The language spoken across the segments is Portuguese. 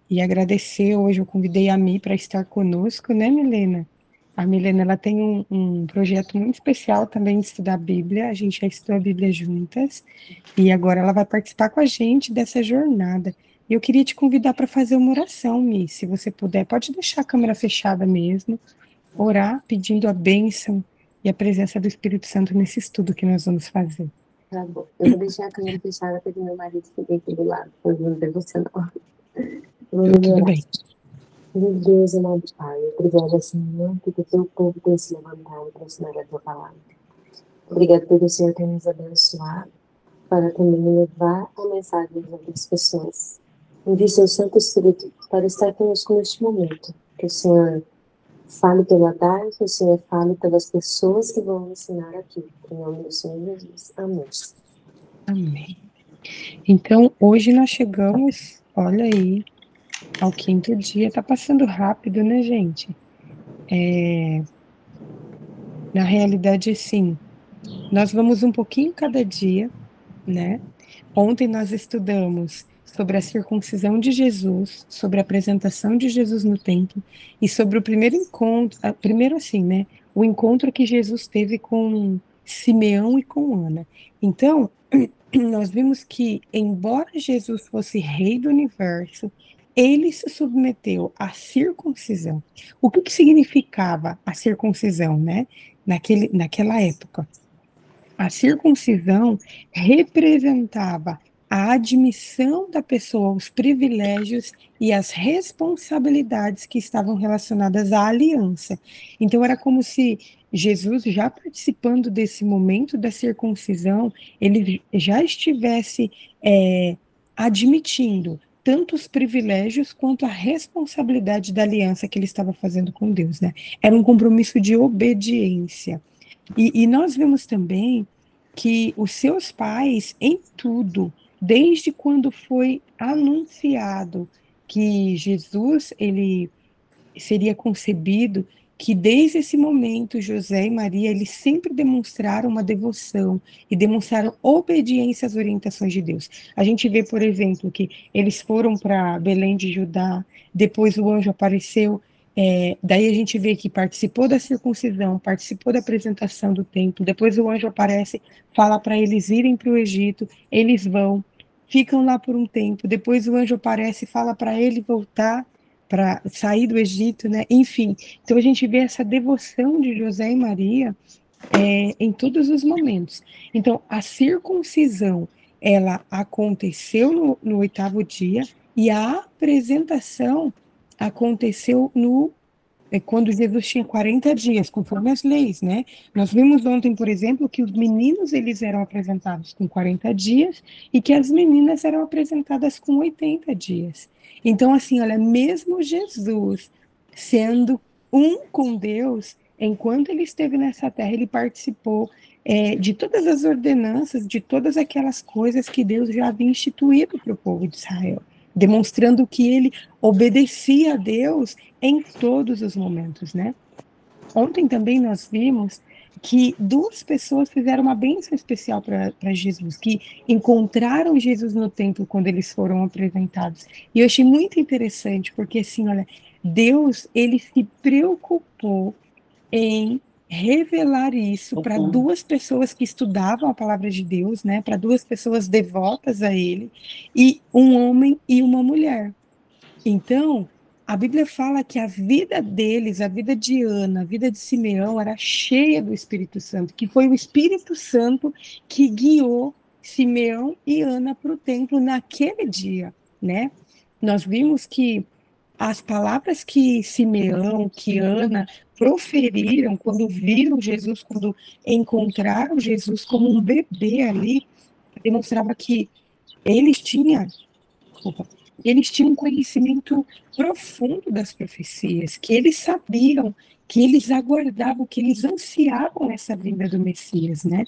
e agradecer. Hoje eu convidei a Mi para estar conosco, né, Milena? A Milena, ela tem um projeto muito especial também de estudar a Bíblia. A gente já estudou a Bíblia juntas e agora ela vai participar com a gente dessa jornada. E eu queria te convidar para fazer uma oração, Mi, se você puder. Pode deixar a câmera fechada mesmo, orar pedindo a bênção e a presença do Espírito Santo nesse estudo que nós vamos fazer. Tá bom. Eu vou deixar a câmera fechada para o meu marido ficar aqui do lado, fazendo devocional. Vamos Tudo orar. bem. Meu Deus, amado Pai, obrigada, Senhor, porque o teu povo tem se levantado para ensinar a tua palavra. Obrigado porque o Senhor tem nos abençoado para também levar a mensagem às outras pessoas. Envie seu Santo Espírito para estar conosco neste momento. Que o Senhor fale pela tarde, que o Senhor fale pelas pessoas que vão ensinar aqui. Em nome do Senhor Jesus. Amém. Amém. Então, hoje nós chegamos, olha aí, ao quinto dia. Tá passando rápido, né, gente? Na realidade, sim, nós vamos um pouquinho cada dia, né? Ontem nós estudamos sobre a circuncisão de Jesus, sobre a apresentação de Jesus no templo e sobre o primeiro encontro, primeiro assim, né? O encontro que Jesus teve com Simeão e com Ana. Então, nós vimos que, embora Jesus fosse rei do universo, ele se submeteu à circuncisão. O que que significava a circuncisão, né? Naquela época. A circuncisão representava a admissão da pessoa aos privilégios e às responsabilidades que estavam relacionadas à aliança. Então, era como se Jesus, já participando desse momento da circuncisão, ele já estivesse admitindo tanto os privilégios quanto a responsabilidade da aliança que ele estava fazendo com Deus, né? Era um compromisso de obediência. E nós vemos também que os seus pais, em tudo, desde quando foi anunciado que Jesus ele seria concebido, que desde esse momento José e Maria eles sempre demonstraram uma devoção e demonstraram obediência às orientações de Deus. A gente vê, por exemplo, que eles foram para Belém de Judá, depois o anjo apareceu. Daí a gente vê que participou da circuncisão, participou da apresentação do templo, depois o anjo aparece, fala para eles irem para o Egito, eles vão, ficam lá por um tempo, depois o anjo aparece e fala para ele voltar, para sair do Egito, né? Enfim, então a gente vê essa devoção de José e Maria em todos os momentos. Então, a circuncisão, ela aconteceu no oitavo dia e a apresentação aconteceu quando Jesus tinha 40 dias, conforme as leis, né? Nós vimos ontem, por exemplo, que os meninos eles eram apresentados com 40 dias e que as meninas eram apresentadas com 80 dias. Então, assim, olha, mesmo Jesus sendo um com Deus, enquanto ele esteve nessa terra, ele participou de todas as ordenanças, de todas aquelas coisas que Deus já havia instituído para o povo de Israel, demonstrando que ele obedecia a Deus em todos os momentos, né? Ontem também nós vimos que duas pessoas fizeram uma bênção especial para Jesus, que encontraram Jesus no templo quando eles foram apresentados. E eu achei muito interessante, porque assim, olha, Deus, ele se preocupou em revelar isso para duas pessoas que estudavam a palavra de Deus, né, para duas pessoas devotas a ele, e um homem e uma mulher. Então, a Bíblia fala que a vida deles, a vida de Ana, a vida de Simeão era cheia do Espírito Santo, que foi o Espírito Santo que guiou Simeão e Ana para o templo naquele dia, né? Nós vimos que as palavras que Simeão, que Ana proferiram quando viram Jesus, quando encontraram Jesus como um bebê ali, demonstrava que eles tinham, desculpa, eles tinham um conhecimento profundo das profecias, que eles sabiam, que eles aguardavam, que eles ansiavam essa vinda do Messias, né?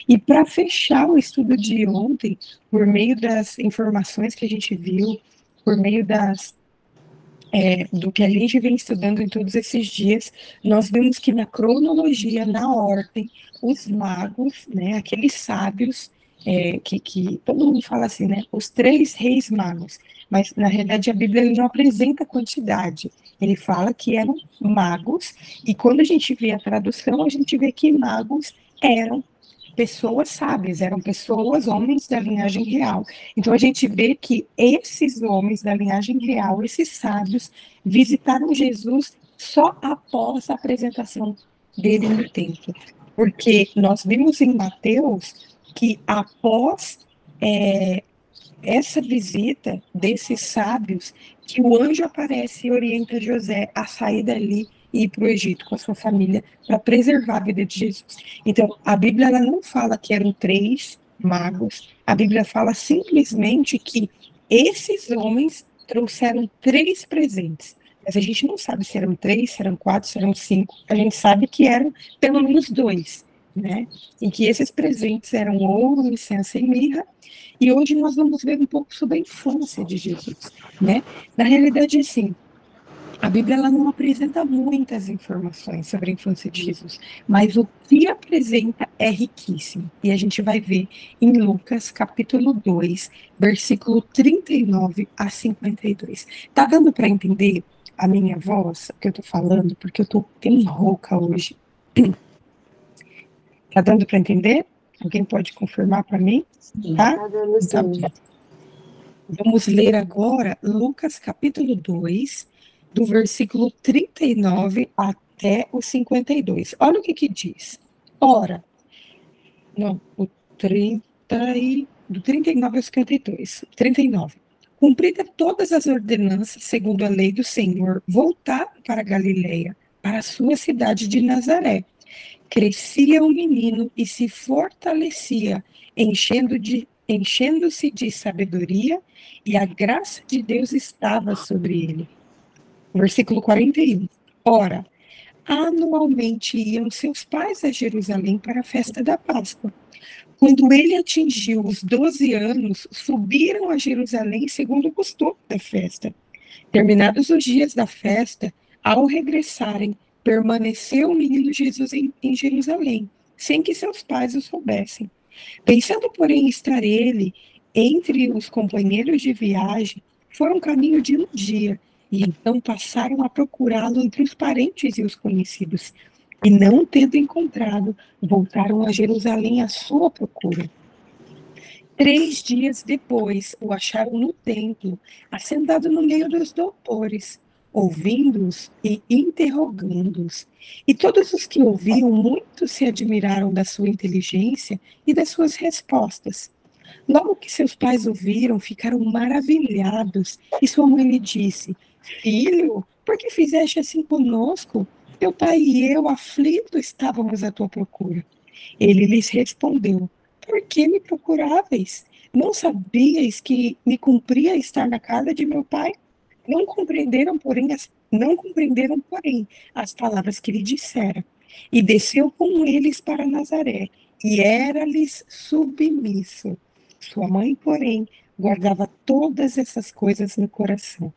E para fechar o estudo de ontem, por meio das informações que a gente viu, por meio do que a gente vem estudando em todos esses dias, nós vemos que na cronologia, na ordem, os magos, né, aqueles sábios, que todo mundo fala assim, né? Os 3 reis magos. Mas, na realidade, a Bíblia ele não apresenta quantidade. Ele fala que eram magos, e quando a gente vê a tradução, a gente vê que magos eram pessoas sábias, eram pessoas, homens da linhagem real. Então, a gente vê que esses homens da linhagem real, esses sábios, visitaram Jesus só após a apresentação dele no templo. Porque nós vimos em Mateus que após essa visita desses sábios, que o anjo aparece e orienta José a sair dali e ir para o Egito com a sua família para preservar a vida de Jesus. Então, a Bíblia ela não fala que eram 3 magos, a Bíblia fala simplesmente que esses homens trouxeram 3 presentes. Mas a gente não sabe se eram 3, se eram 4, se eram 5. A gente sabe que eram pelo menos 2, né? E que esses presentes eram ouro, incenso e mirra. E hoje nós vamos ver um pouco sobre a infância de Jesus, né? Na realidade, assim, a Bíblia ela não apresenta muitas informações sobre a infância de Jesus, mas o que apresenta é riquíssimo. E a gente vai ver em Lucas, capítulo 2, versículo 39 a 52. Tá dando para entender a minha voz, que eu tô falando, porque eu tô bem rouca hoje. Tá dando para entender? Alguém pode confirmar para mim? Tá? Tá dando sim. Vamos ler agora Lucas capítulo 2, do versículo 39 até o 52. Olha o que diz. Ora, não, o 30 do 39 ao 52. 39. Cumprida todas as ordenanças segundo a lei do Senhor, voltaram para Galiléia, para a sua cidade de Nazaré. Crescia o menino e se fortalecia, enchendo-se de sabedoria, e a graça de Deus estava sobre ele. Versículo 41. Ora, anualmente iam seus pais a Jerusalém para a festa da Páscoa. Quando ele atingiu os 12 anos, subiram a Jerusalém segundo o costume da festa. Terminados os dias da festa, ao regressarem, permaneceu o menino Jesus em Jerusalém, sem que seus pais o soubessem. Pensando, porém, estar ele entre os companheiros de viagem, foram caminho de um dia, e então passaram a procurá-lo entre os parentes e os conhecidos. E não tendo encontrado, voltaram a Jerusalém à sua procura. 3 dias depois, o acharam no templo, assentado no meio dos doutores, ouvindo-os e interrogando-os. E todos os que ouviam muito se admiraram da sua inteligência e das suas respostas. Logo que seus pais ouviram, ficaram maravilhados, e sua mãe lhe disse: Filho, por que fizeste assim conosco? Teu pai e eu, aflitos, estávamos à tua procura. Ele lhes respondeu: Por que me procuráveis? Não sabíeis que me cumpria estar na casa de meu pai? Não compreenderam, porém, as palavras que lhe dissera. E desceu com eles para Nazaré, e era-lhes submisso. Sua mãe, porém, guardava todas essas coisas no coração.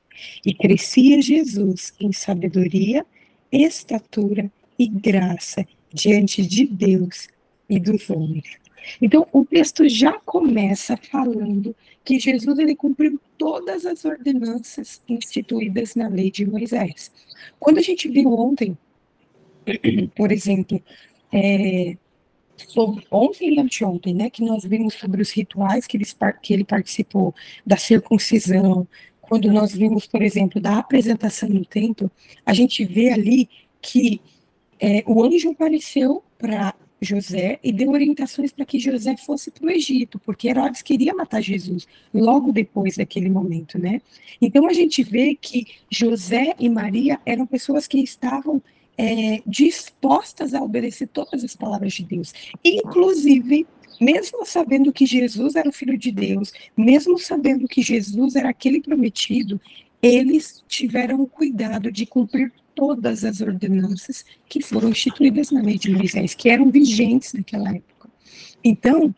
E crescia Jesus em sabedoria, estatura e graça diante de Deus e dos homens. Então, o texto já começa falando que Jesus ele cumpriu todas as ordenanças instituídas na lei de Moisés. Quando a gente viu ontem, por exemplo, ontem e anteontem, né, que nós vimos sobre os rituais que ele participou, da circuncisão, quando nós vimos, por exemplo, da apresentação no templo, a gente vê ali que o anjo apareceu para José e deu orientações para que José fosse para o Egito, porque Herodes queria matar Jesus logo depois daquele momento, né? Então a gente vê que José e Maria eram pessoas que estavam dispostas a obedecer todas as palavras de Deus, inclusive mesmo sabendo que Jesus era o Filho de Deus, mesmo sabendo que Jesus era aquele prometido, eles tiveram o cuidado de cumprir todas as ordenanças que foram instituídas na lei de Moisés, que eram vigentes naquela época. Então,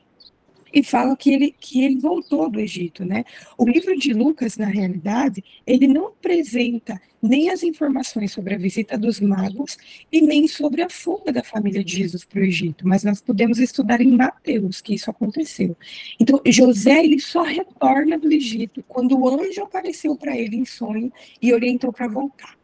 e fala que ele voltou do Egito, né? O livro de Lucas, na realidade, ele não apresenta nem as informações sobre a visita dos magos e nem sobre a fuga da família de Jesus para o Egito, mas nós podemos estudar em Mateus que isso aconteceu. Então, José, ele só retorna do Egito quando o anjo apareceu para ele em sonho e orientou para voltar.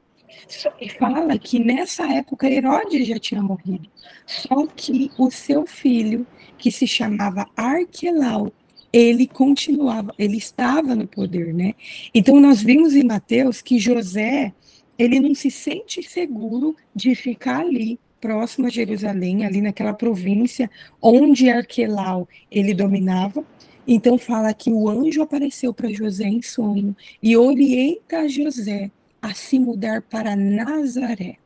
Só que fala que nessa época Herodes já tinha morrido. Só que o seu filho, que se chamava Arquelau, ele continuava, ele estava no poder, né? Então nós vimos em Mateus que José, ele não se sente seguro de ficar ali, próximo a Jerusalém, ali naquela província onde Arquelau ele dominava. Então fala que o anjo apareceu para José em sonho e orienta José a se mudar para Nazaré.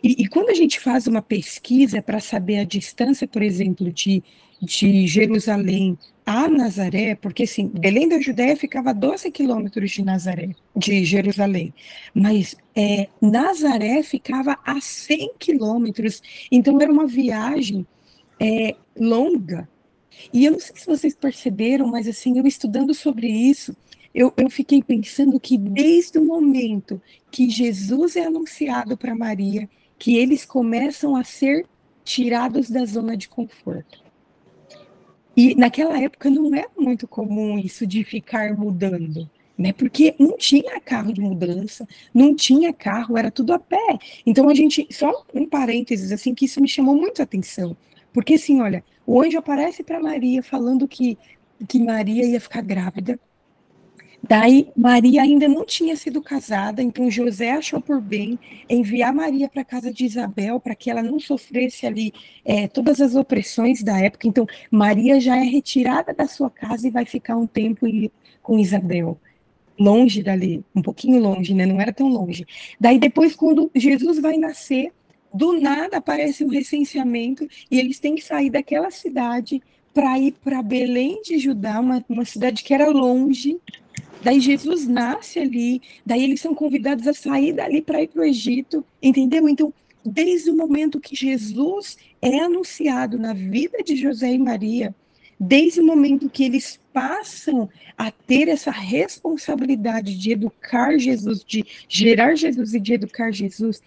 E quando a gente faz uma pesquisa para saber a distância, por exemplo, de Jerusalém a Nazaré, porque assim, Belém da Judéia ficava a 12 quilômetros de Nazaré, de Jerusalém, mas Nazaré ficava a 100 quilômetros, então era uma viagem longa. E eu não sei se vocês perceberam, mas assim, eu estudando sobre isso, eu fiquei pensando que desde o momento que Jesus é anunciado para Maria, que eles começam a ser tirados da zona de conforto. E naquela época não era muito comum isso de ficar mudando, né? Porque não tinha carro de mudança, não tinha carro, era tudo a pé. Então a gente, só um parênteses assim, que isso me chamou muito a atenção. Porque assim, olha, o anjo aparece para Maria falando que Maria ia ficar grávida. Daí Maria ainda não tinha sido casada, então José achou por bem enviar Maria para a casa de Isabel para que ela não sofresse ali todas as opressões da época. Então Maria já é retirada da sua casa e vai ficar um tempo com Isabel, longe dali, um pouquinho longe, né? Não era tão longe. Daí depois, quando Jesus vai nascer, do nada aparece um recenseamento e eles têm que sair daquela cidade para ir para Belém de Judá, uma cidade que era longe. Daí Jesus nasce ali, daí eles são convidados a sair dali para ir para o Egito, entendeu? Então, desde o momento que Jesus é anunciado na vida de José e Maria, desde o momento que eles passam a ter essa responsabilidade de educar Jesus, de gerar Jesus e de educar Jesus,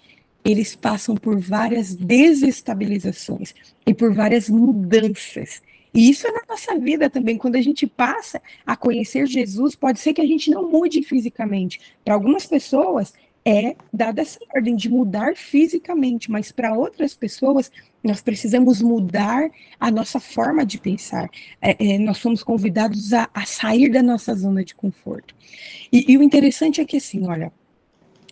eles passam por várias desestabilizações e por várias mudanças. E isso é na nossa vida também. Quando a gente passa a conhecer Jesus, pode ser que a gente não mude fisicamente. Para algumas pessoas, é dada essa ordem de mudar fisicamente, mas para outras pessoas, nós precisamos mudar a nossa forma de pensar. Nós somos convidados a sair da nossa zona de conforto. E o interessante é que, assim, olha,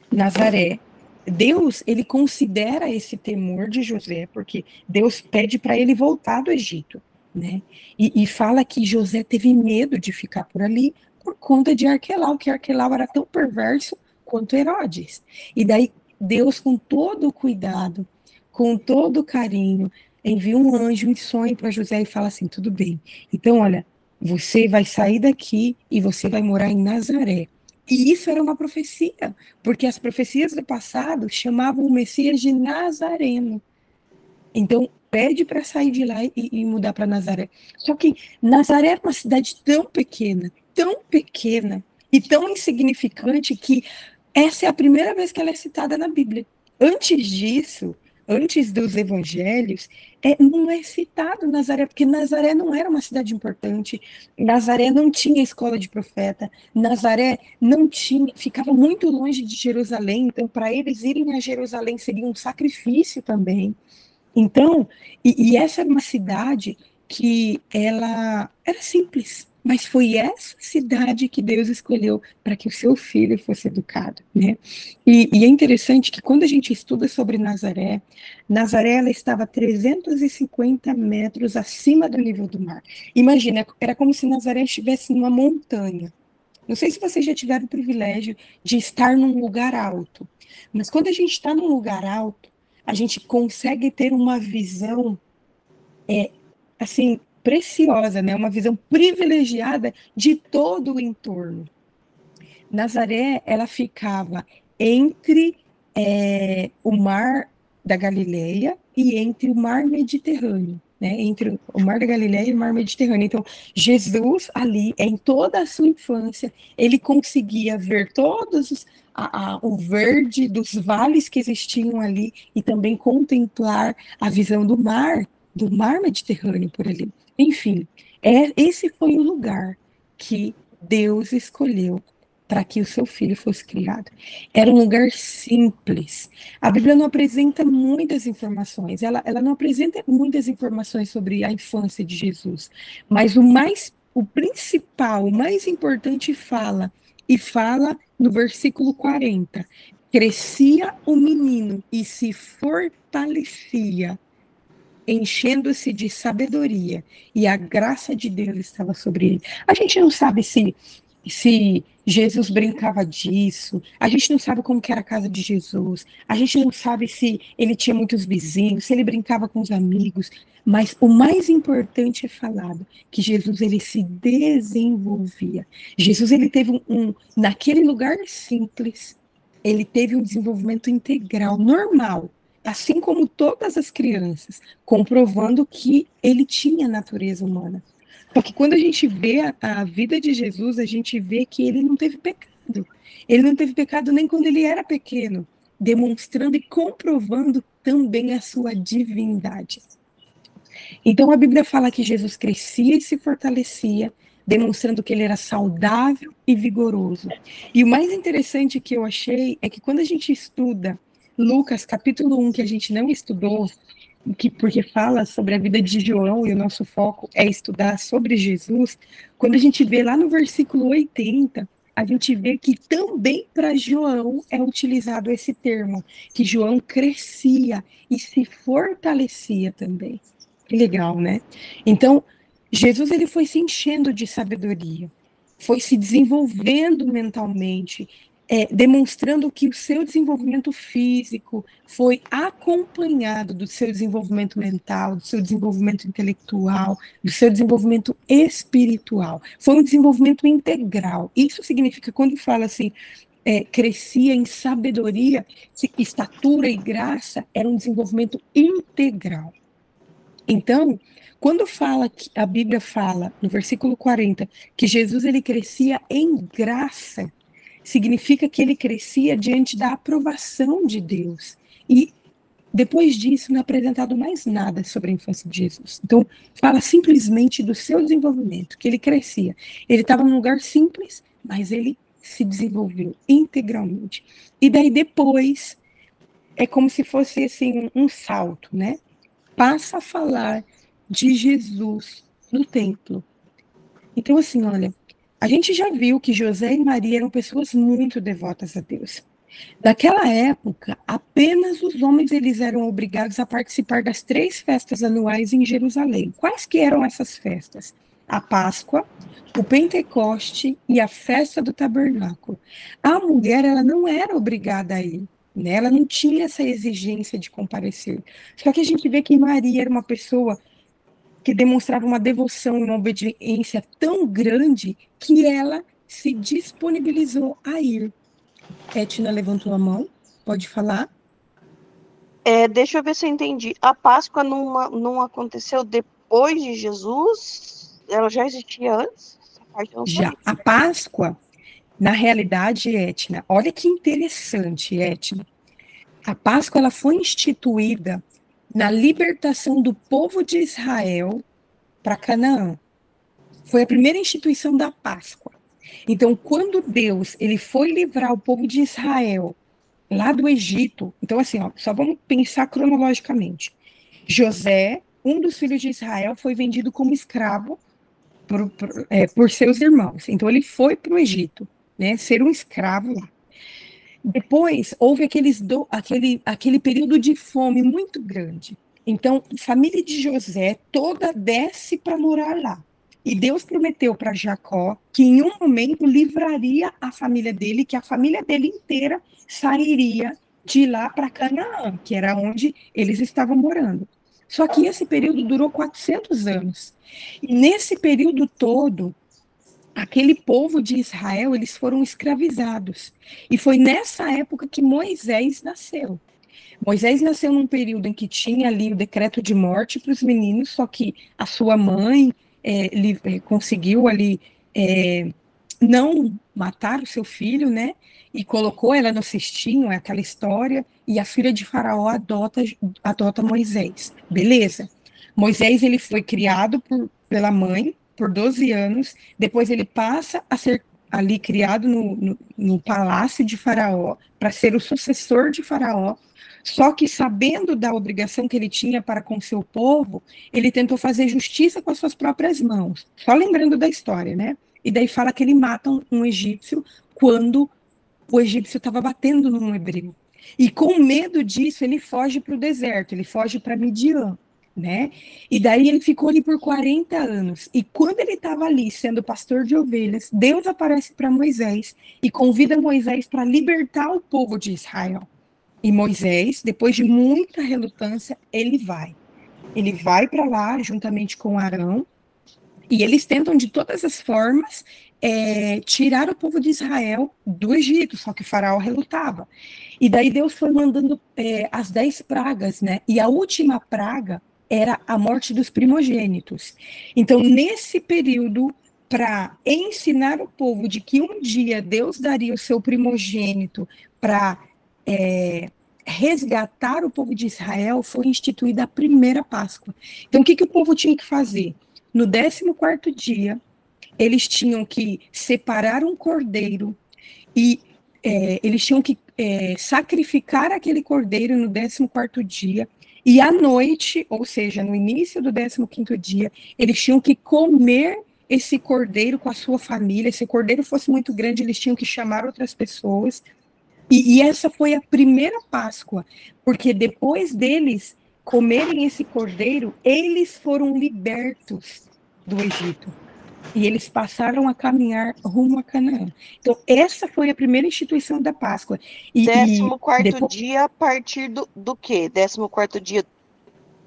Nazaré, Deus, ele considera esse temor de José, porque Deus pede para ele voltar do Egito, né? E fala que José teve medo de ficar por ali por conta de Arquelau, que Arquelau era tão perverso quanto Herodes. E daí Deus, com todo o cuidado, com todo o carinho, envia um anjo em sonho para José e fala assim: tudo bem. Então, olha, você vai sair daqui e você vai morar em Nazaré. E isso era uma profecia, porque as profecias do passado chamavam o Messias de Nazareno. Então, pede para sair de lá e mudar para Nazaré. Só que Nazaré é uma cidade tão pequena e tão insignificante que essa é a primeira vez que ela é citada na Bíblia. Antes disso, antes dos evangelhos, não é citado Nazaré, porque Nazaré não era uma cidade importante, Nazaré não tinha escola de profeta, Nazaré não tinha, ficava muito longe de Jerusalém, então para eles irem a Jerusalém seria um sacrifício também. Então, e essa era uma cidade que ela era simples, mas foi essa cidade que Deus escolheu para que o seu filho fosse educado, né? E é interessante que quando a gente estuda sobre Nazaré, Nazaré ela estava a 350 metros acima do nível do mar. Imagina, era como se Nazaré estivesse numa montanha. Não sei se vocês já tiveram o privilégio de estar num lugar alto, mas quando a gente está num lugar alto, a gente consegue ter uma visão, assim, preciosa, né? Uma visão privilegiada de todo o entorno. Nazaré, ela ficava entre o mar da Galileia e entre o mar Mediterrâneo. né, entre o Mar da Galileia e o Mar Mediterrâneo. Então, Jesus ali, em toda a sua infância, ele conseguia ver todos o verde dos vales que existiam ali e também contemplar a visão do mar Mediterrâneo por ali. Enfim, esse foi o lugar que Deus escolheu para que o seu filho fosse criado. Era um lugar simples. A Bíblia não apresenta muitas informações, ela não apresenta muitas informações sobre a infância de Jesus, mas o principal, o mais importante e fala no versículo 40. Crescia o menino e se fortalecia, enchendo-se de sabedoria, e a graça de Deus estava sobre ele. A gente não sabe se Jesus brincava disso, a gente não sabe como que era a casa de Jesus, a gente não sabe se ele tinha muitos vizinhos, se ele brincava com os amigos, mas o mais importante é falado que Jesus ele se desenvolvia. Jesus ele teve naquele lugar simples, ele teve um desenvolvimento integral, normal, assim como todas as crianças, comprovando que ele tinha natureza humana. Só que quando a gente vê a vida de Jesus, a gente vê que ele não teve pecado. Ele não teve pecado nem quando ele era pequeno, demonstrando e comprovando também a sua divindade. Então a Bíblia fala que Jesus crescia e se fortalecia, demonstrando que ele era saudável e vigoroso. E o mais interessante que eu achei é que quando a gente estuda Lucas capítulo 1, que a gente não estudou, porque fala sobre a vida de João e o nosso foco é estudar sobre Jesus, quando a gente vê lá no versículo 80, a gente vê que também para João é utilizado esse termo, que João crescia e se fortalecia também. Que legal, né? Então, Jesus ele foi se enchendo de sabedoria, foi se desenvolvendo mentalmente, demonstrando que o seu desenvolvimento físico foi acompanhado do seu desenvolvimento mental, do seu desenvolvimento intelectual, do seu desenvolvimento espiritual. Foi um desenvolvimento integral. Isso significa, quando fala assim, crescia em sabedoria, estatura e graça, era um desenvolvimento integral. Então, quando a Bíblia fala, no versículo 40, que Jesus ele crescia em graça, significa que ele crescia diante da aprovação de Deus. E depois disso, não é apresentado mais nada sobre a infância de Jesus. Então, fala simplesmente do seu desenvolvimento, que ele crescia. Ele estava num lugar simples, mas ele se desenvolveu integralmente. E daí depois, é como se fosse assim, um salto, né? Passa a falar de Jesus no templo. Então, assim, olha, a gente já viu que José e Maria eram pessoas muito devotas a Deus. Naquela época, apenas os homens eles eram obrigados a participar das 3 festas anuais em Jerusalém. Quais que eram essas festas? A Páscoa, o Pentecoste e a festa do Tabernáculo. A mulher ela não era obrigada a ir, né? Ela não tinha essa exigência de comparecer. Só que a gente vê que Maria era uma pessoa que demonstrava uma devoção e uma obediência tão grande que ela se disponibilizou a ir. Etna levantou a mão, pode falar? Deixa eu ver se eu entendi. A Páscoa não aconteceu depois de Jesus? Ela já existia antes? Já. A Páscoa, na realidade, Etna, olha que interessante, Etna. A Páscoa ela foi instituída na libertação do povo de Israel para Canaã. Foi a primeira instituição da Páscoa. Então, quando Deus ele foi livrar o povo de Israel lá do Egito, então assim, ó, só vamos pensar cronologicamente. José, um dos filhos de Israel, foi vendido como escravo por seus irmãos. Então ele foi para o Egito, né, ser um escravo lá. Depois houve aquele período de fome muito grande. Então a família de José toda desce para morar lá. E Deus prometeu para Jacó que em um momento livraria a família dele, que a família dele inteira sairia de lá para Canaã, que era onde eles estavam morando. Só que esse período durou 400 anos. E nesse período todo, aquele povo de Israel, eles foram escravizados. E foi nessa época que Moisés nasceu. Moisés nasceu num período em que tinha ali o decreto de morte para os meninos, só que a sua mãe conseguiu ali não matar o seu filho, né? E colocou ela no cestinho, é aquela história, e a filha de Faraó adota Moisés. Beleza. Moisés ele foi criado pela mãe por 12 anos, depois ele passa a ser ali criado no palácio de Faraó, para ser o sucessor de Faraó. Só que, sabendo da obrigação que ele tinha para com seu povo, ele tentou fazer justiça com as suas próprias mãos. Só lembrando da história, né? E daí fala que ele mata um egípcio quando o egípcio estava batendo num hebreu. E com medo disso, ele foge para o deserto, ele foge para Midian, né? E daí ele ficou ali por 40 anos. E quando ele estava ali sendo pastor de ovelhas, Deus aparece para Moisés e convida Moisés para libertar o povo de Israel. E Moisés, depois de muita relutância, ele vai. Ele vai para lá juntamente com Arão, e eles tentam de todas as formas tirar o povo de Israel do Egito, só que o faraó relutava. E daí Deus foi mandando as 10 pragas, né? E a última praga era a morte dos primogênitos. Então, nesse período, para ensinar o povo de que um dia Deus daria o seu primogênito para resgatar o povo de Israel, foi instituída a primeira Páscoa. Então, o que o povo tinha que fazer? No 14º dia, eles tinham que separar um cordeiro e eles tinham que sacrificar aquele cordeiro no 14º dia, e à noite, ou seja, no início do 15º dia, eles tinham que comer esse cordeiro com a sua família. Se o cordeiro fosse muito grande, eles tinham que chamar outras pessoas. E essa foi a primeira Páscoa, porque depois deles comerem esse cordeiro, eles foram libertos do Egito. E eles passaram a caminhar rumo a Canaã. Então, essa foi a primeira instituição da Páscoa. 14º dia a partir do quê? 14º dia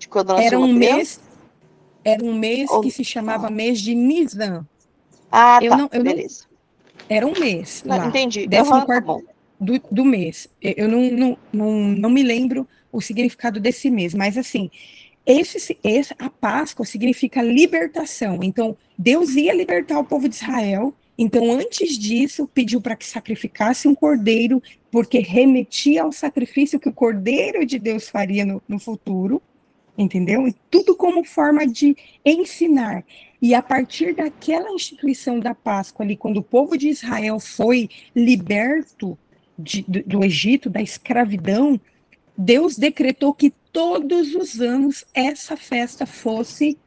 de quando nasceu era um uma mês, era um mês que se chamava mês de Nisan. Ah, beleza. Era um mês lá. Entendi. 14º tá bom. do mês. Eu não me lembro o significado desse mês, mas assim, a Páscoa significa libertação. Então, Deus ia libertar o povo de Israel. Então, antes disso, pediu para que sacrificasse um cordeiro, porque remetia ao sacrifício que o cordeiro de Deus faria no futuro, entendeu? E tudo como forma de ensinar. E a partir daquela instituição da Páscoa ali, quando o povo de Israel foi liberto do Egito, da escravidão, Deus decretou que todos os anos essa festa fosse,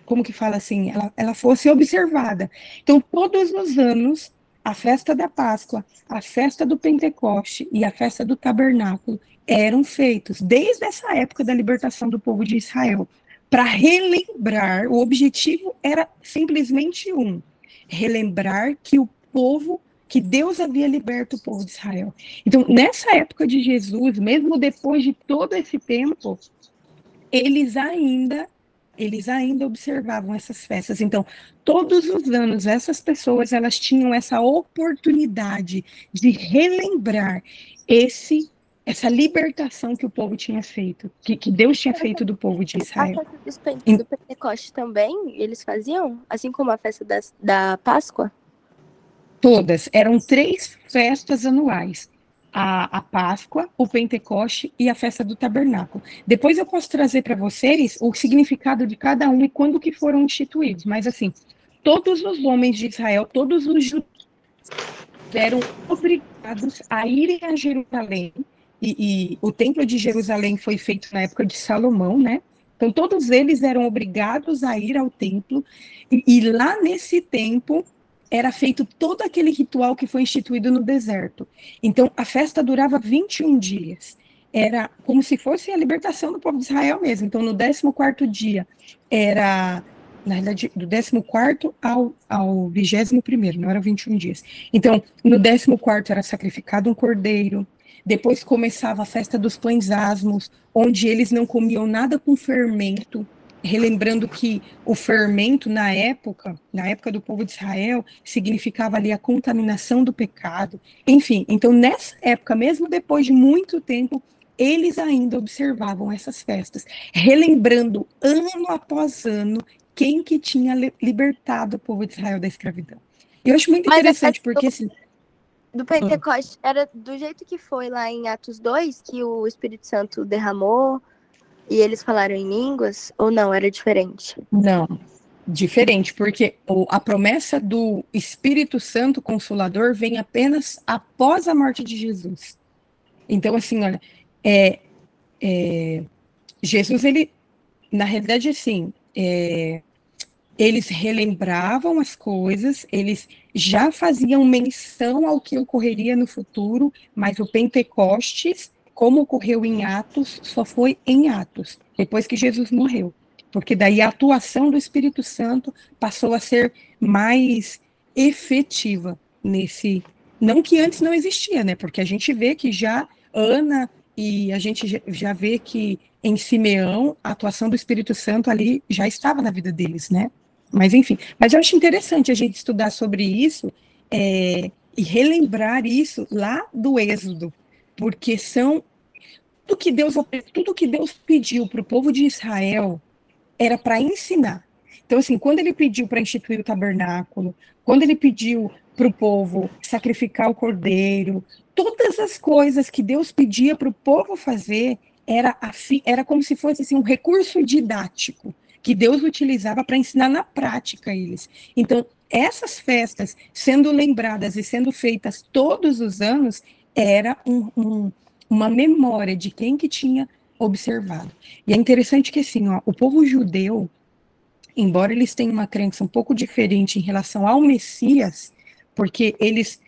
como que fala assim, ela fosse observada. Então, todos os anos, a festa da Páscoa, a festa do Pentecoste e a festa do Tabernáculo eram feitos desde essa época da libertação do povo de Israel, para relembrar. O objetivo era simplesmente relembrar que Deus havia liberto o povo de Israel. Então, nessa época de Jesus, mesmo depois de todo esse tempo, eles ainda observavam essas festas. Então, todos os anos, essas pessoas, elas tinham essa oportunidade de relembrar essa libertação que o povo tinha feito, que Deus tinha feito do povo de Israel. A festa do Pentecoste também, eles faziam? Assim como a festa da Páscoa? Todas. Eram 3 festas anuais. A Páscoa, o Pentecoste e a festa do Tabernáculo. Depois eu posso trazer para vocês o significado de cada um e quando que foram instituídos. Mas assim, todos os homens de Israel, todos os judeus eram obrigados a irem a Jerusalém. E o Templo de Jerusalém foi feito na época de Salomão, né? Então todos eles eram obrigados a ir ao templo. E lá nesse tempo era feito todo aquele ritual que foi instituído no deserto. Então, a festa durava 21 dias. Era como se fosse a libertação do povo de Israel mesmo. Então, no 14º dia, era, na verdade, do 14º ao 21º, não eram 21 dias. Então, no 14º era sacrificado um cordeiro. Depois começava a festa dos pães asmos, onde eles não comiam nada com fermento, relembrando que o fermento na época do povo de Israel, significava ali a contaminação do pecado. Enfim, então nessa época, mesmo depois de muito tempo, eles ainda observavam essas festas, relembrando ano após ano quem que tinha libertado o povo de Israel da escravidão. Eu acho muito Mas a interessante, festa porque assim, do Pentecoste era do jeito que foi lá em Atos 2, que o Espírito Santo derramou e eles falaram em línguas, ou não, era diferente? não, diferente, porque a promessa do Espírito Santo Consolador vem apenas após a morte de Jesus. Então, assim, olha, Jesus, ele, na realidade, assim, eles relembravam as coisas, eles já faziam menção ao que ocorreria no futuro, mas o Pentecostes, como ocorreu em Atos, só foi em Atos, depois que Jesus morreu. Porque daí a atuação do Espírito Santo passou a ser mais efetiva nesse. Não que antes não existia, né? Porque a gente vê que já Ana e a gente já vê que em Simeão a atuação do Espírito Santo ali já estava na vida deles, né? Mas enfim, mas eu acho interessante a gente estudar sobre isso e relembrar isso lá do Êxodo, porque são tudo que Deus pediu para o povo de Israel era para ensinar. Então, assim, quando ele pediu para instituir o tabernáculo, quando ele pediu para o povo sacrificar o cordeiro, todas as coisas que Deus pedia para o povo fazer era como se fosse assim, um recurso didático que Deus utilizava para ensinar na prática eles. Então, essas festas sendo lembradas e sendo feitas todos os anos era uma memória de quem que tinha observado. E é interessante que assim, ó, o povo judeu, embora eles tenham uma crença um pouco diferente em relação ao Messias, porque eles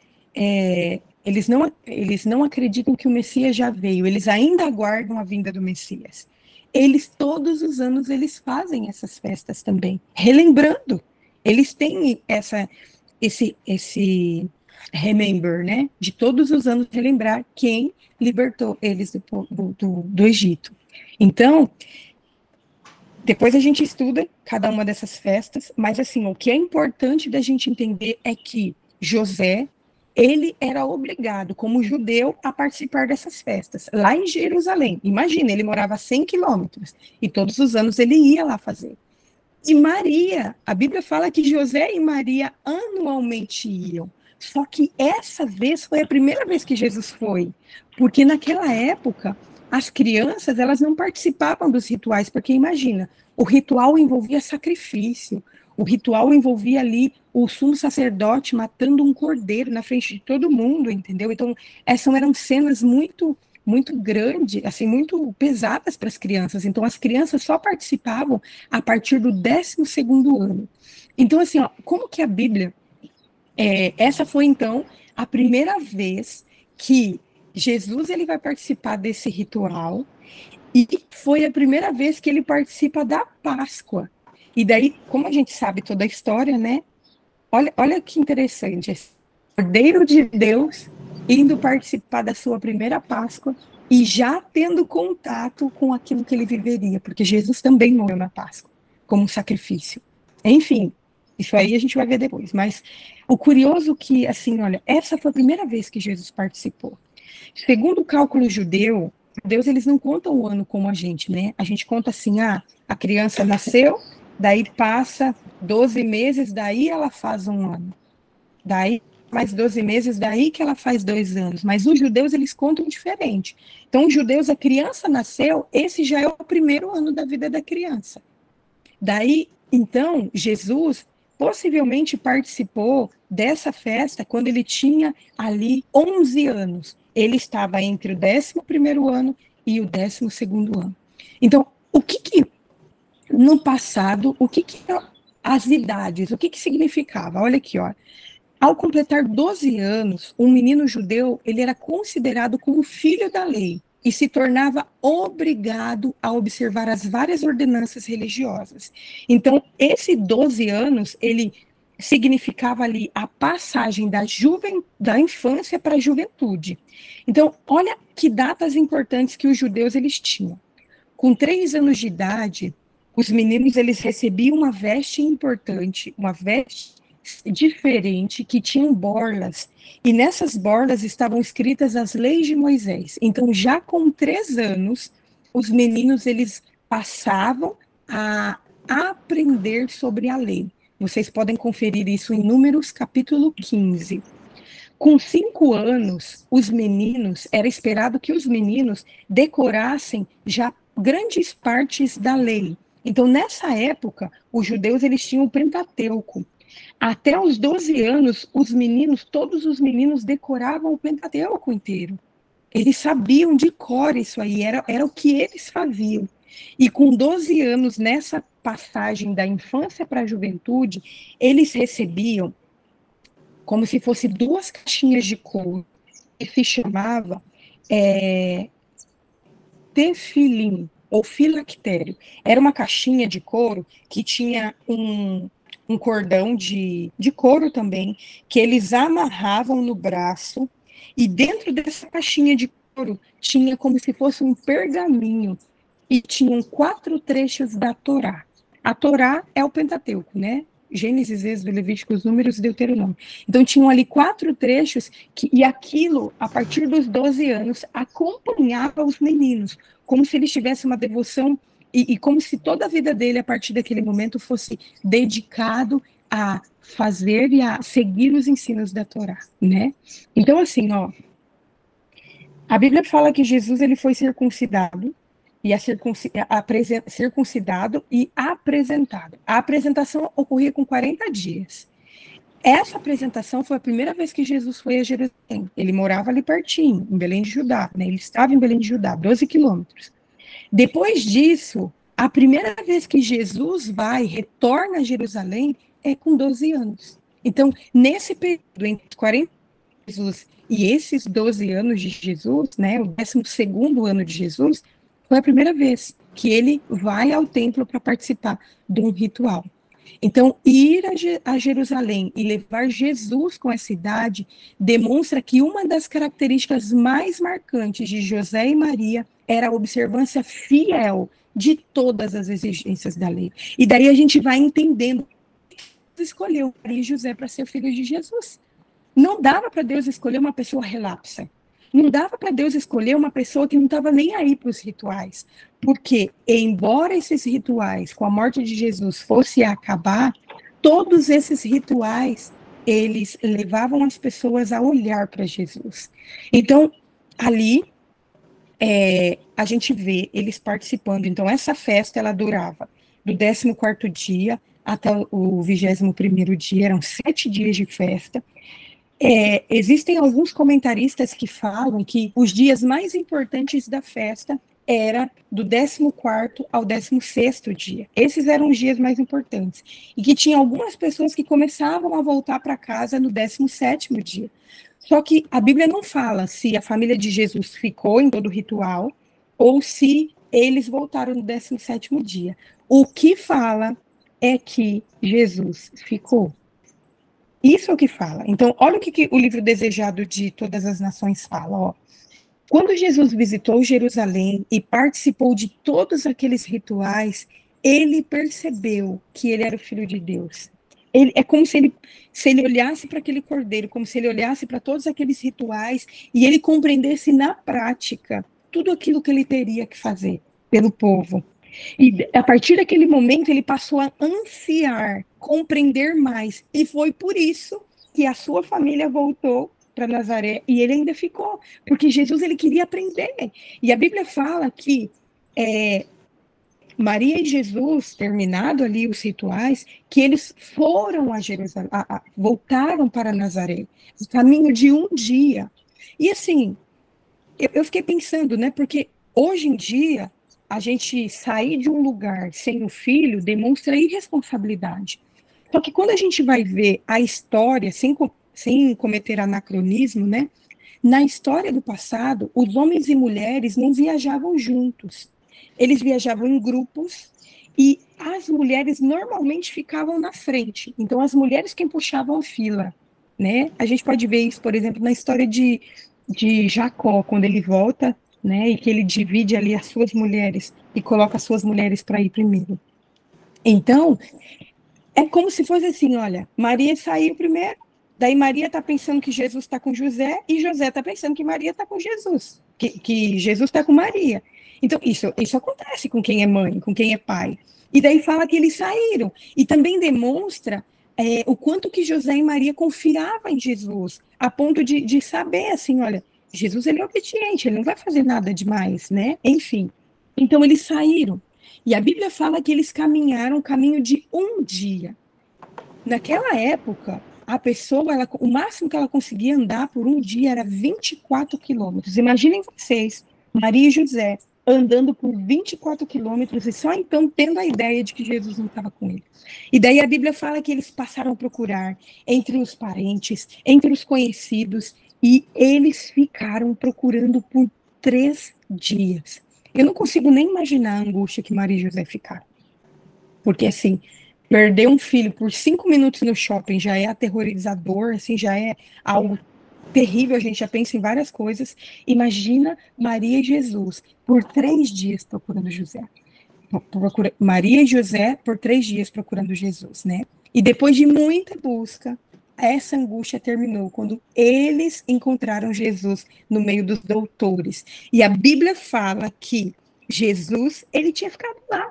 não acreditam que o Messias já veio, eles ainda aguardam a vinda do Messias. Eles, todos os anos, eles fazem essas festas também, relembrando. Eles têm esse remember, né? De todos os anos relembrar quem libertou eles do Egito. Então, depois a gente estuda cada uma dessas festas, mas assim, o que é importante da gente entender é que José, ele era obrigado, como judeu, a participar dessas festas, lá em Jerusalém. Imagina, ele morava a 100 quilômetros, e todos os anos ele ia lá fazer. E Maria, a Bíblia fala que José e Maria anualmente iam. Só que essa vez foi a primeira vez que Jesus foi, porque naquela época as crianças elas não participavam dos rituais, porque imagina, o ritual envolvia sacrifício, o ritual envolvia ali o sumo sacerdote matando um cordeiro na frente de todo mundo, entendeu? Então essas eram cenas muito grandes, assim, muito pesadas para as crianças. Então as crianças só participavam a partir do 12º ano. Então assim, ó, como que a Bíblia essa foi, então, a primeira vez que Jesus ele vai participar desse ritual e foi a primeira vez que ele participa da Páscoa. E daí, como a gente sabe toda a história, né? Olha que interessante. Esse Cordeiro de Deus indo participar da sua primeira Páscoa e já tendo contato com aquilo que ele viveria, porque Jesus também morreu na Páscoa, como um sacrifício. Enfim, isso aí a gente vai ver depois. Mas o curioso que, assim, olha, essa foi a primeira vez que Jesus participou. Segundo o cálculo judeu, Deus eles não contam o ano como a gente, né? A gente conta assim, a criança nasceu, daí passa 12 meses, daí ela faz um ano. Daí mais 12 meses, daí que ela faz 2 anos. Mas os judeus, eles contam diferente. Então, os judeus, a criança nasceu, esse já é o primeiro ano da vida da criança. Daí, então, Jesus possivelmente participou dessa festa quando ele tinha ali 11 anos. Ele estava entre o 11º ano e o 12º ano. Então, no passado, as idades, o que significava? Olha aqui, ó. Ao completar 12 anos, um menino judeu, ele era considerado como filho da lei e se tornava obrigado a observar as várias ordenanças religiosas. Então, esse 12 anos, ele significava ali a passagem da infância para a juventude. Então, olha que datas importantes que os judeus eles tinham. Com 3 anos de idade, os meninos, eles recebiam uma veste importante, uma veste diferente, que tinham borlas, e nessas borlas estavam escritas as leis de Moisés. Então, já com 3 anos, os meninos, eles passavam a aprender sobre a lei. Vocês podem conferir isso em Números, capítulo 15. Com 5 anos, os meninos, era esperado que os meninos decorassem já grandes partes da lei. Então, nessa época, os judeus, eles tinham o Pentateuco. Até os 12 anos, todos os meninos decoravam o Pentateuco inteiro. Eles sabiam de cor isso aí, era o que eles faziam. E com 12 anos, nessa passagem da infância para a juventude, eles recebiam como se fosse 2 caixinhas de couro, que se chamava tefilim, ou filactério. Era uma caixinha de couro que tinha um cordão de couro também, que eles amarravam no braço, e dentro dessa caixinha de couro tinha como se fosse um pergaminho, e tinham 4 trechos da Torá. A Torá é o Pentateuco, né? Gênesis, Êxodo, Levíticos, Números e Deuteronômio. Então, tinham ali 4 trechos, e aquilo, a partir dos 12 anos, acompanhava os meninos, como se eles tivessem uma devoção, e como se toda a vida dele, a partir daquele momento, fosse dedicado a fazer e a seguir os ensinos da Torá, né? Então, assim, a Bíblia fala que Jesus, ele foi circuncidado, e circuncidado e apresentado. A apresentação ocorria com 40 dias. Essa apresentação foi a primeira vez que Jesus foi a Jerusalém. Ele morava ali pertinho, em Belém de Judá, né? Ele estava em Belém de Judá, 12 quilômetros. Depois disso, a primeira vez que Jesus retorna a Jerusalém, é com 12 anos. Então, nesse período, entre 40 de Jesus e esses 12 anos de Jesus, né, o 12º ano de Jesus, foi a primeira vez que ele vai ao templo para participar de um ritual. Então, ir a Jerusalém e levar Jesus com essa idade demonstra que uma das características mais marcantes de José e Maria era a observância fiel de todas as exigências da lei. E daí a gente vai entendendo que Deus escolheu Maria e José para ser filhos de Jesus. Não dava para Deus escolher uma pessoa relapsa. Não dava para Deus escolher uma pessoa que não estava nem aí para os rituais. Porque, embora esses rituais, com a morte de Jesus, fossem acabar, todos esses rituais, eles levavam as pessoas a olhar para Jesus. Então, ali, a gente vê eles participando. Então, essa festa, ela durava do 14º dia até o 21º dia, eram 7 dias de festa. Existem alguns comentaristas que falam que os dias mais importantes da festa era do 14º ao 16º dia. Esses eram os dias mais importantes. E que tinha algumas pessoas que começavam a voltar para casa no 17º dia. Só que a Bíblia não fala se a família de Jesus ficou em todo o ritual ou se eles voltaram no 17º dia. O que fala é que Jesus ficou. Isso é o que fala. Então, olha o que o livro Desejado de Todas as Nações fala. Quando Jesus visitou Jerusalém e participou de todos aqueles rituais, ele percebeu que ele era o Filho de Deus. É como se ele olhasse para aquele cordeiro, como se ele olhasse para todos aqueles rituais e ele compreendesse na prática tudo aquilo que ele teria que fazer pelo povo. E a partir daquele momento ele passou a ansiar, compreender mais, e foi por isso que a sua família voltou para Nazaré e ele ainda ficou, porque Jesus, ele queria aprender. E a Bíblia fala que Maria e Jesus, terminado ali os rituais, que eles foram a Jerusalém, voltaram para Nazaré, no caminho de um dia. E assim, eu fiquei pensando, né, porque hoje em dia a gente sair de um lugar sem o filho demonstra irresponsabilidade. Só que quando a gente vai ver a história, sem cometer anacronismo, né? Na história do passado, os homens e mulheres não viajavam juntos. Eles viajavam em grupos e as mulheres normalmente ficavam na frente. Então, as mulheres quem puxavam a fila, né? A gente pode ver isso, por exemplo, na história de Jacó, quando ele volta, né, e que ele divide ali as suas mulheres e coloca as suas mulheres para ir primeiro. Então, é como se fosse assim, olha, Maria saiu primeiro, daí Maria está pensando que Jesus está com José, e José está pensando que Maria está com Jesus, que Jesus está com Maria. Então, isso acontece com quem é mãe, com quem é pai. E daí fala que eles saíram. E também demonstra o quanto que José e Maria confiavam em Jesus, a ponto de saber, assim, olha, Jesus ele é obediente, ele não vai fazer nada demais, né? Enfim. Então, eles saíram. E a Bíblia fala que eles caminharam o caminho de um dia. Naquela época, a pessoa, o máximo que ela conseguia andar por um dia era 24 quilômetros. Imaginem vocês, Maria e José, andando por 24 quilômetros e só então tendo a ideia de que Jesus não estava com ele. E daí a Bíblia fala que eles passaram a procurar entre os parentes, entre os conhecidos, e eles ficaram procurando por 3 dias. Eu não consigo nem imaginar a angústia que Maria e José ficaram. Porque, assim, perder um filho por 5 minutos no shopping já é aterrorizador, assim, já é algo terrível, a gente já pensa em várias coisas. Imagina Maria e Jesus por 3 dias procurando José. Maria e José por 3 dias procurando Jesus, né? E depois de muita busca, essa angústia terminou quando eles encontraram Jesus no meio dos doutores. E a Bíblia fala que Jesus, ele tinha ficado lá.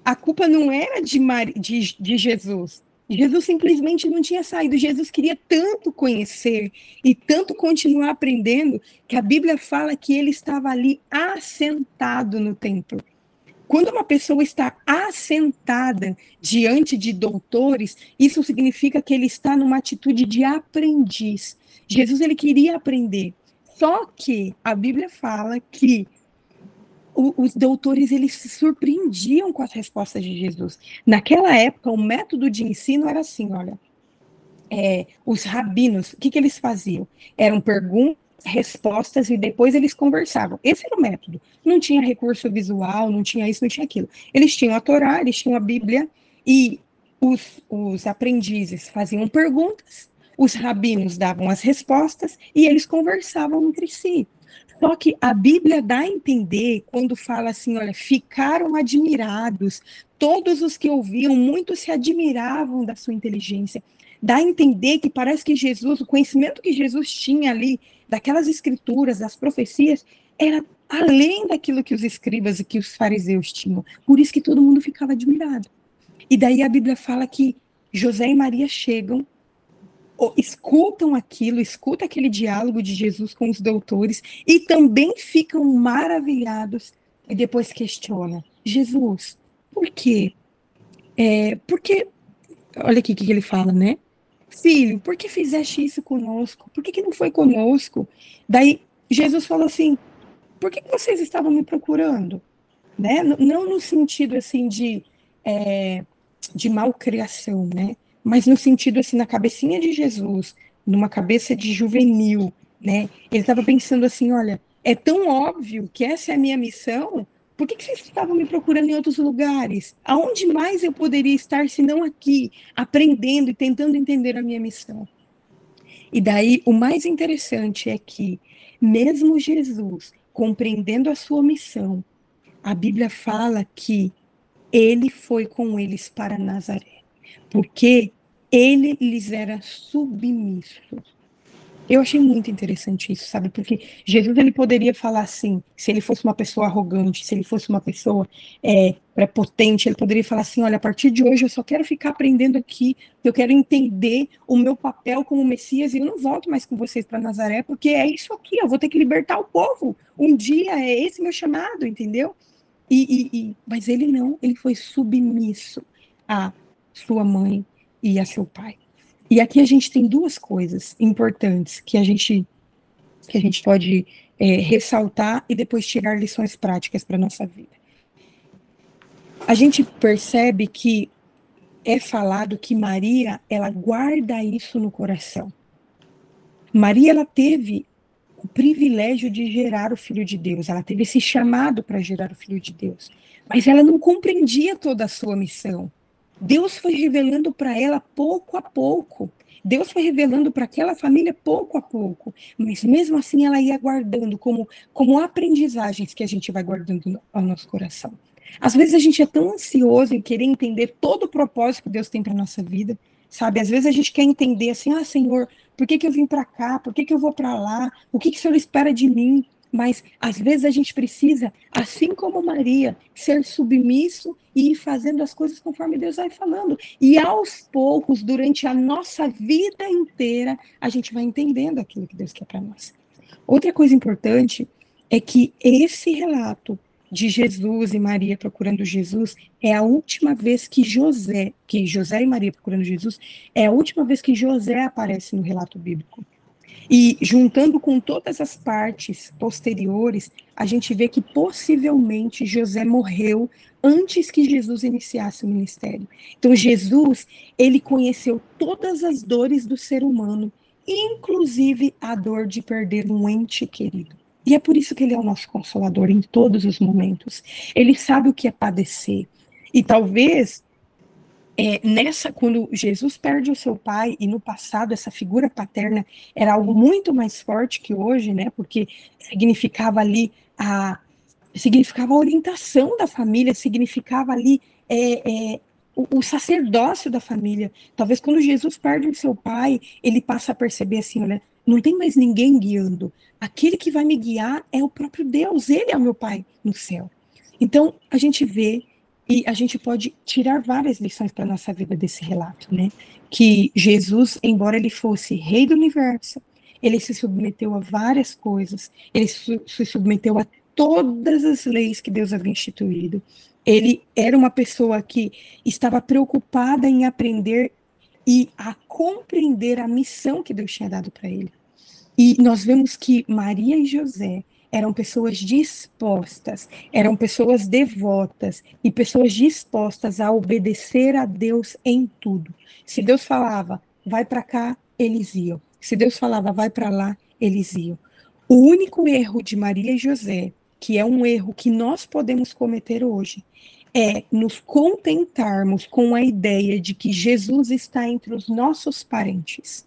A culpa não era de Jesus. Jesus simplesmente não tinha saído. Jesus queria tanto conhecer e tanto continuar aprendendo que a Bíblia fala que ele estava ali assentado no templo. Quando uma pessoa está assentada diante de doutores, isso significa que ele está numa atitude de aprendiz. Jesus ele queria aprender. Só que a Bíblia fala que os doutores eles se surpreendiam com as respostas de Jesus. Naquela época, o método de ensino era assim, olha, os rabinos, o que eles faziam? Eram perguntas, respostas e depois eles conversavam. Esse era o método. Não tinha recurso visual, não tinha isso, não tinha aquilo. Eles tinham a Torá, eles tinham a Bíblia e os aprendizes faziam perguntas, os rabinos davam as respostas e eles conversavam entre si. Só que a Bíblia dá a entender, quando fala assim, olha, ficaram admirados, todos os que ouviam, muitos se admiravam da sua inteligência. Dá a entender que parece que Jesus, o conhecimento que Jesus tinha ali, daquelas escrituras, das profecias, era além daquilo que os escribas e que os fariseus tinham. Por isso que todo mundo ficava admirado. E daí a Bíblia fala que José e Maria chegam, escutam aquilo, escutam aquele diálogo de Jesus com os doutores e também ficam maravilhados e depois questionam, Jesus, por quê? Porque, olha aqui o que ele fala, né? Filho, por que fizeste isso conosco? Por que não foi conosco? Daí Jesus falou assim, por que vocês estavam me procurando? Né? Não no sentido assim de malcriação, né? Mas no sentido assim, na cabecinha de Jesus, numa cabeça de juvenil, né? Ele estava pensando assim, olha, é tão óbvio que essa é a minha missão, por que vocês estavam me procurando em outros lugares? Aonde mais eu poderia estar se não aqui, aprendendo e tentando entender a minha missão? E daí, o mais interessante é que, mesmo Jesus compreendendo a sua missão, a Bíblia fala que ele foi com eles para Nazaré, porque ele lhes era submisso. Eu achei muito interessante isso, sabe? Porque Jesus ele poderia falar assim, se ele fosse uma pessoa arrogante, se ele fosse uma pessoa prepotente, ele poderia falar assim, olha, a partir de hoje eu só quero ficar aprendendo aqui, eu quero entender o meu papel como Messias e eu não volto mais com vocês para Nazaré, porque é isso aqui, eu vou ter que libertar o povo. Um dia é esse meu chamado, entendeu? Mas ele não, ele foi submisso à sua mãe e a seu pai. E aqui a gente tem duas coisas importantes que a gente pode ressaltar e depois tirar lições práticas para a nossa vida. A gente percebe que é falado que Maria, ela guarda isso no coração. Maria, ela teve o privilégio de gerar o Filho de Deus, ela teve esse chamado para gerar o Filho de Deus, mas ela não compreendia toda a sua missão. Deus foi revelando para ela pouco a pouco, Deus foi revelando para aquela família pouco a pouco, mas mesmo assim ela ia guardando como aprendizagens que a gente vai guardando ao nosso coração. Às vezes a gente é tão ansioso em querer entender todo o propósito que Deus tem para nossa vida, sabe? Às vezes a gente quer entender assim, ah, Senhor, por que que eu vim para cá? Por que que eu vou para lá? O que que o Senhor espera de mim? Mas às vezes a gente precisa, assim como Maria, ser submisso e ir fazendo as coisas conforme Deus vai falando. E aos poucos, durante a nossa vida inteira, a gente vai entendendo aquilo que Deus quer para nós. Outra coisa importante é que esse relato de Jesus e Maria procurando Jesus é a última vez que José e Maria procurando Jesus, é a última vez que José aparece no relato bíblico. E juntando com todas as partes posteriores, a gente vê que possivelmente José morreu antes que Jesus iniciasse o ministério. Então Jesus, ele conheceu todas as dores do ser humano, inclusive a dor de perder um ente querido. E é por isso que ele é o nosso consolador em todos os momentos. Ele sabe o que é padecer. E talvez quando Jesus perde o seu pai, e no passado essa figura paterna era algo muito mais forte que hoje, né? Porque significava ali significava a orientação da família, significava ali o sacerdócio da família. Talvez quando Jesus perde o seu pai, ele passa a perceber assim, olha, não tem mais ninguém guiando. Aquele que vai me guiar é o próprio Deus, ele é o meu pai no céu. Então, a gente vê e a gente pode tirar várias lições para a nossa vida desse relato, né? Que Jesus, embora ele fosse rei do universo, ele se submeteu a várias coisas, ele se submeteu a todas as leis que Deus havia instituído. Ele era uma pessoa que estava preocupada em aprender e a compreender a missão que Deus tinha dado para ele. E nós vemos que Maria e José eram pessoas dispostas, eram pessoas devotas e pessoas dispostas a obedecer a Deus em tudo. Se Deus falava, vai para cá, eles iam. Se Deus falava, vai para lá, eles iam. O único erro de Maria e José, que é um erro que nós podemos cometer hoje, é nos contentarmos com a ideia de que Jesus está entre os nossos parentes.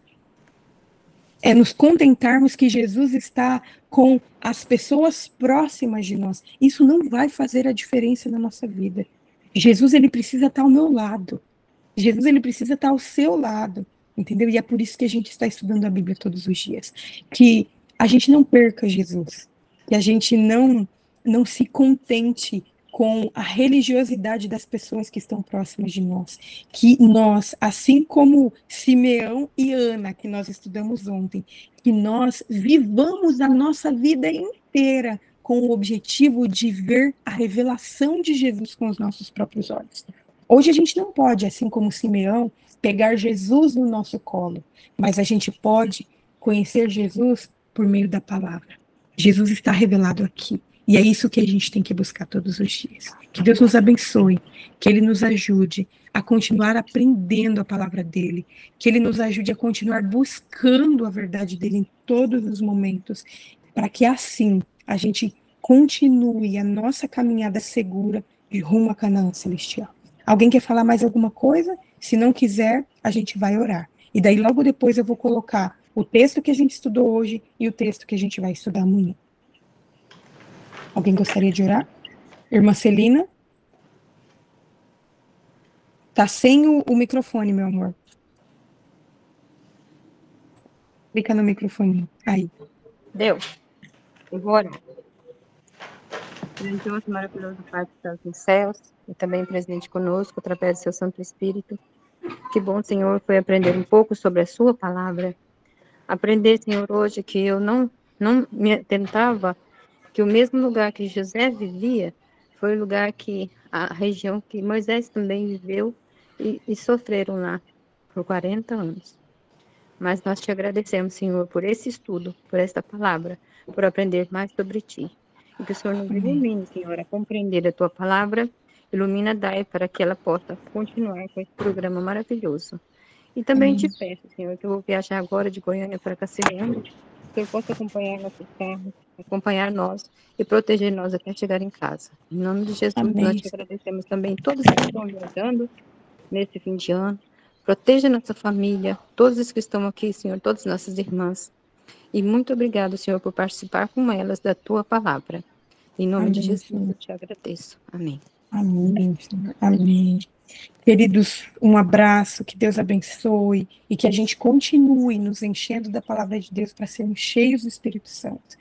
É nos contentarmos que Jesus está com as pessoas próximas de nós. Isso não vai fazer a diferença na nossa vida. Jesus, ele precisa estar ao meu lado. Jesus, ele precisa estar ao seu lado, entendeu? E é por isso que a gente está estudando a Bíblia todos os dias. Que a gente não perca Jesus. Que a gente não se contente com a religiosidade das pessoas que estão próximas de nós. Que nós, assim como Simeão e Ana, que nós estudamos ontem, que nós vivamos a nossa vida inteira com o objetivo de ver a revelação de Jesus com os nossos próprios olhos. Hoje a gente não pode, assim como Simeão, pegar Jesus no nosso colo, mas a gente pode conhecer Jesus por meio da palavra. Jesus está revelado aqui. E é isso que a gente tem que buscar todos os dias. Que Deus nos abençoe, que Ele nos ajude a continuar aprendendo a palavra dEle, que Ele nos ajude a continuar buscando a verdade dEle em todos os momentos, para que assim a gente continue a nossa caminhada segura de rumo a Canaã Celestial. Alguém quer falar mais alguma coisa? Se não quiser, a gente vai orar. E daí logo depois eu vou colocar o texto que a gente estudou hoje e o texto que a gente vai estudar amanhã. Alguém gostaria de orar? Irmã Celina? Tá sem o microfone, meu amor. Clica no microfone. Aí. Deu. Eu vou orar. Grandioso, maravilhoso Pai que estás nos céus, e também presente conosco através do seu Santo Espírito. Que bom, Senhor, foi aprender um pouco sobre a sua palavra. Aprender, Senhor, hoje que eu não me atentava que o mesmo lugar que José vivia foi o lugar que a região que Moisés também viveu e sofreram lá por 40 anos. Mas nós te agradecemos, Senhor, por esse estudo, por esta palavra, por aprender mais sobre ti. E que o Senhor nos ilumine, Senhor, a compreender a tua palavra, ilumina a Dai para que ela possa continuar com esse programa maravilhoso. E também te peço, Senhor, que eu vou viajar agora de Goiânia para Cacilhão, que eu possa acompanhar nossos carros, acompanhar nós e proteger nós até chegar em casa. Em nome de Jesus, Amém. nós te agradecemos também todos que estão viajando nesse fim de ano. Proteja nossa família, todos os que estão aqui, Senhor, todas nossas irmãs. E muito obrigado, Senhor, por participar com elas da tua palavra. Em nome de Jesus, eu te agradeço. Amém. Amém, Senhor. Amém. Queridos, um abraço, que Deus abençoe e que a gente continue nos enchendo da palavra de Deus para sermos cheios do Espírito Santo.